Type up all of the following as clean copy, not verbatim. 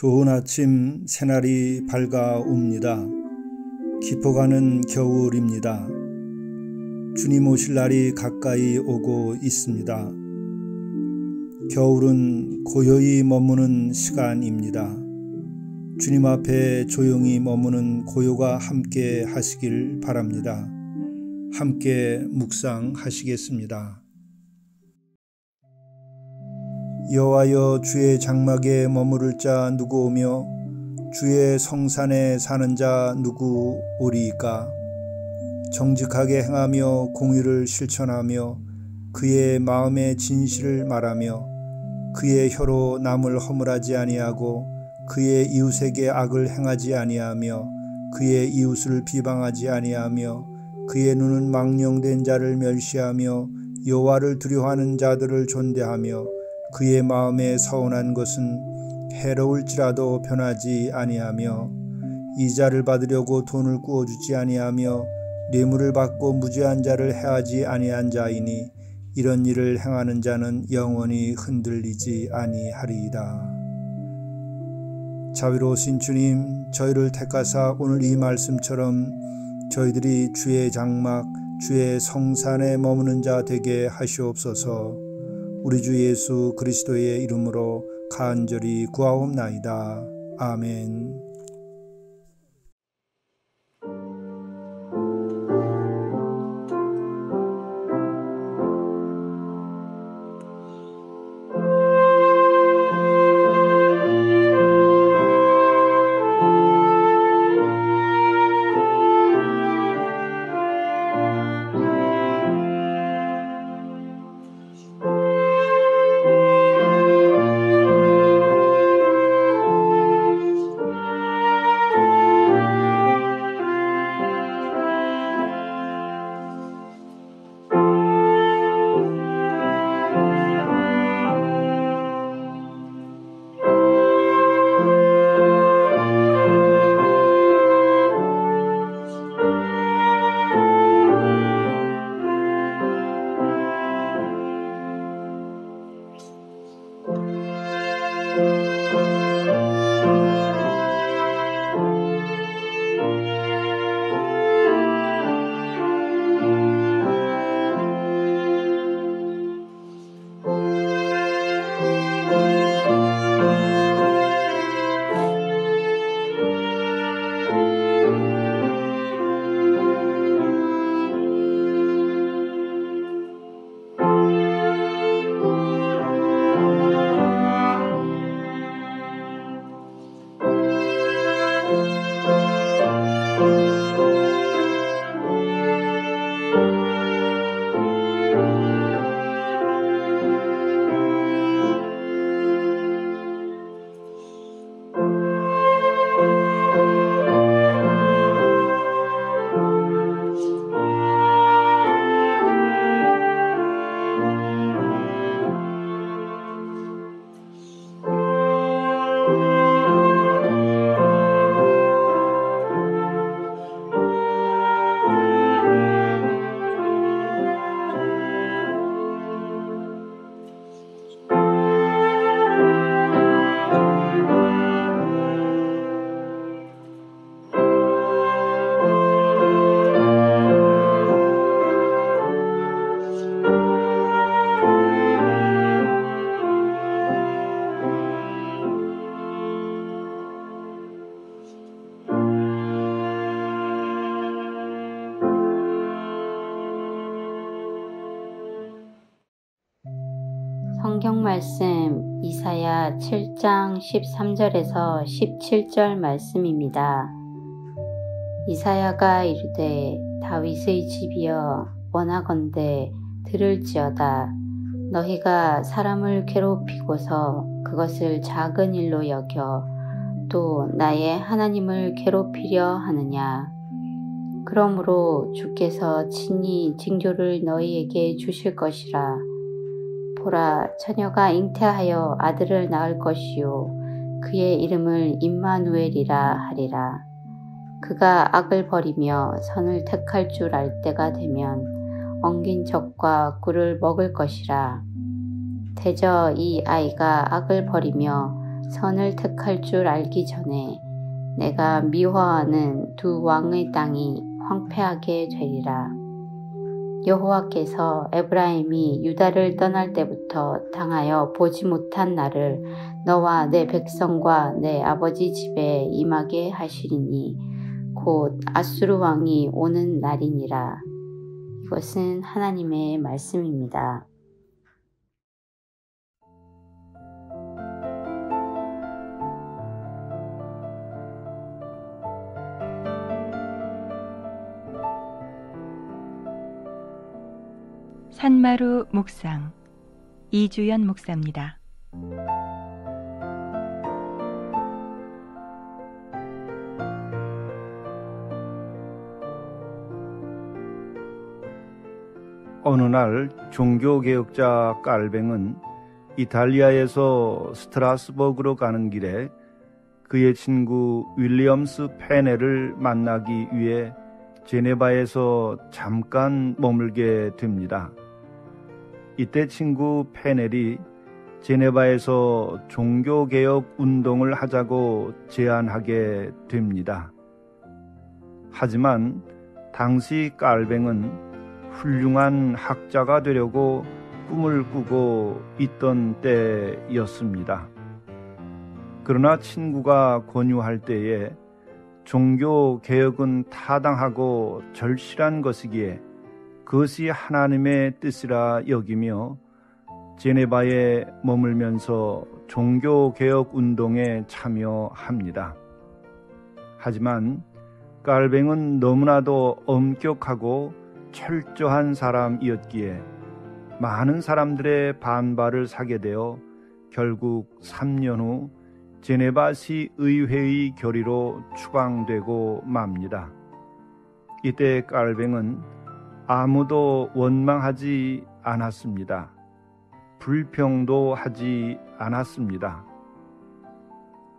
좋은 아침 새날이 밝아옵니다. 깊어가는 겨울입니다. 주님 오실 날이 가까이 오고 있습니다. 겨울은 고요히 머무는 시간입니다. 주님 앞에 조용히 머무는 고요가 함께 하시길 바랍니다. 함께 묵상하시겠습니다. 여호와여, 주의 장막에 머무를 자 누구 오며 주의 성산에 사는 자 누구 오리이까? 정직하게 행하며 공의를 실천하며 그의 마음의 진실을 말하며 그의 혀로 남을 허물하지 아니하고 그의 이웃에게 악을 행하지 아니하며 그의 이웃을 비방하지 아니하며 그의 눈은 망령된 자를 멸시하며 여호와를 두려워하는 자들을 존대하며 그의 마음에 서운한 것은 해로울지라도 변하지 아니하며 이자를 받으려고 돈을 꾸어주지 아니하며 뇌물을 받고 무죄한 자를 해하지 아니한 자이니 이런 일을 행하는 자는 영원히 흔들리지 아니하리이다. 자비로우신 주님, 저희를 택하사 오늘 이 말씀처럼 저희들이 주의 장막, 주의 성산에 머무는 자 되게 하시옵소서. 우리 주 예수 그리스도의 이름으로 간절히 구하옵나이다. 아멘. 성경 말씀 이사야 7장 13절에서 17절 말씀입니다. 이사야가 이르되 다윗의 집이여 원하건대 들을지어다. 너희가 사람을 괴롭히고서 그것을 작은 일로 여겨 또 나의 하나님을 괴롭히려 하느냐. 그러므로 주께서 친히 징조를 너희에게 주실 것이라. 보라, 처녀가 잉태하여 아들을 낳을 것이요 그의 이름을 임마누엘이라 하리라. 그가 악을 버리며 선을 택할 줄 알 때가 되면 엉긴 젖과 꿀을 먹을 것이라. 대저 이 아이가 악을 버리며 선을 택할 줄 알기 전에 내가 미워하는 두 왕의 땅이 황폐하게 되리라. 여호와께서 에브라임이 유다를 떠날 때부터 당하여 보지 못한 날을 너와 내 백성과 내 아버지 집에 임하게 하시리니 곧 아수르 왕이 오는 날이니라. 이것은 하나님의 말씀입니다. 산마루 묵상 이주연 목사입니다. 어느 날 종교개혁자 깔뱅은 이탈리아에서 스트라스버그로 가는 길에 그의 친구 윌리엄스 페넬을 만나기 위해 제네바에서 잠깐 머물게 됩니다. 이때 친구 페넬이 제네바에서 종교개혁 운동을 하자고 제안하게 됩니다. 하지만 당시 깔뱅은 훌륭한 학자가 되려고 꿈을 꾸고 있던 때였습니다. 그러나 친구가 권유할 때에 종교개혁은 타당하고 절실한 것이기에 그것이 하나님의 뜻이라 여기며 제네바에 머물면서 종교개혁 운동에 참여합니다. 하지만 깔뱅은 너무나도 엄격하고 철저한 사람이었기에 많은 사람들의 반발을 사게 되어 결국 3년 후 제네바시 의회의 결의로 추방되고 맙니다. 이때 깔뱅은 아무도 원망하지 않았습니다. 불평도 하지 않았습니다.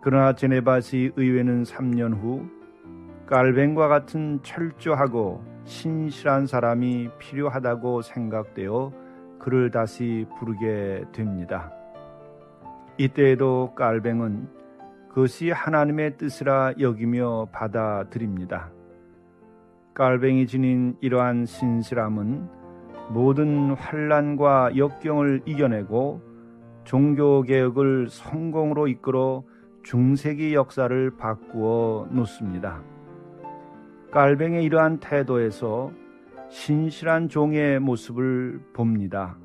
그러나 제네바시 의회는 3년 후 깔뱅과 같은 철저하고 신실한 사람이 필요하다고 생각되어 그를 다시 부르게 됩니다. 이때에도 깔뱅은 그것이 하나님의 뜻이라 여기며 받아들입니다. 깔뱅이 지닌 이러한 신실함은 모든 환난과 역경을 이겨내고 종교개혁을 성공으로 이끌어 중세기 역사를 바꾸어 놓습니다. 깔뱅의 이러한 태도에서 신실한 종의 모습을 봅니다.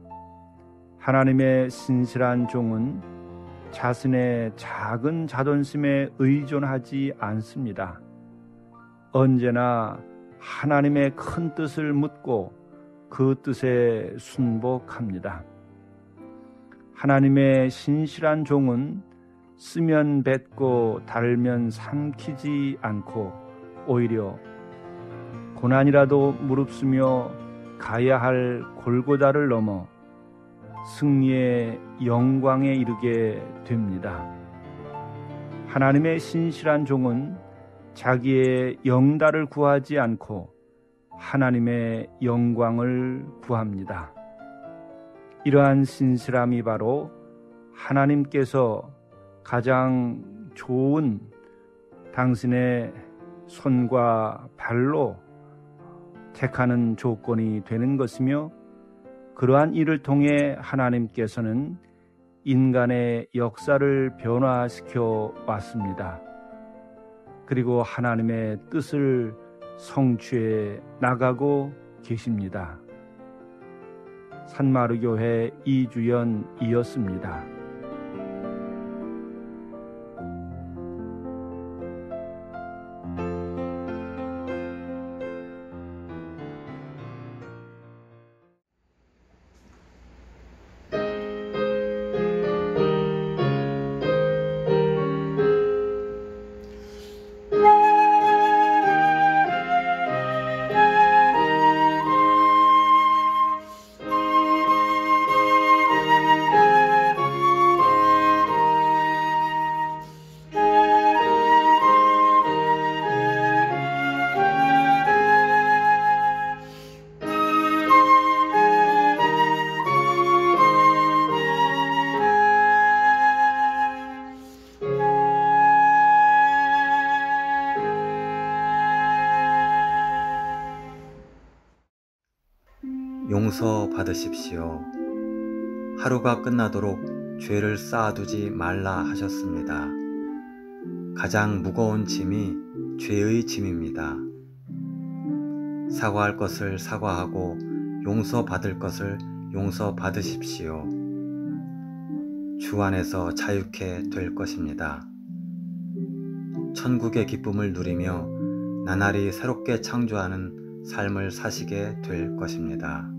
하나님의 신실한 종은 자신의 작은 자존심에 의존하지 않습니다. 언제나 하나님의 큰 뜻을 묻고 그 뜻에 순복합니다. 하나님의 신실한 종은 쓰면 뱉고 달면 삼키지 않고 오히려 고난이라도 무릅쓰며 가야 할 골고다를 넘어 승리의 영광에 이르게 됩니다. 하나님의 신실한 종은 자기의 영달을 구하지 않고 하나님의 영광을 구합니다. 이러한 신실함이 바로 하나님께서 가장 좋은 당신의 손과 발로 택하는 조건이 되는 것이며 그러한 일을 통해 하나님께서는 인간의 역사를 변화시켜 왔습니다. 그리고 하나님의 뜻을 성취해 나가고 계십니다. 산마루교회 이주연이었습니다. 용서 받으십시오. 하루가 끝나도록 죄를 쌓아두지 말라 하셨습니다. 가장 무거운 짐이 죄의 짐입니다. 사과할 것을 사과하고 용서받을 것을 용서받으십시오. 주 안에서 자유케 될 것입니다. 천국의 기쁨을 누리며 나날이 새롭게 창조하는 삶을 사시게 될 것입니다.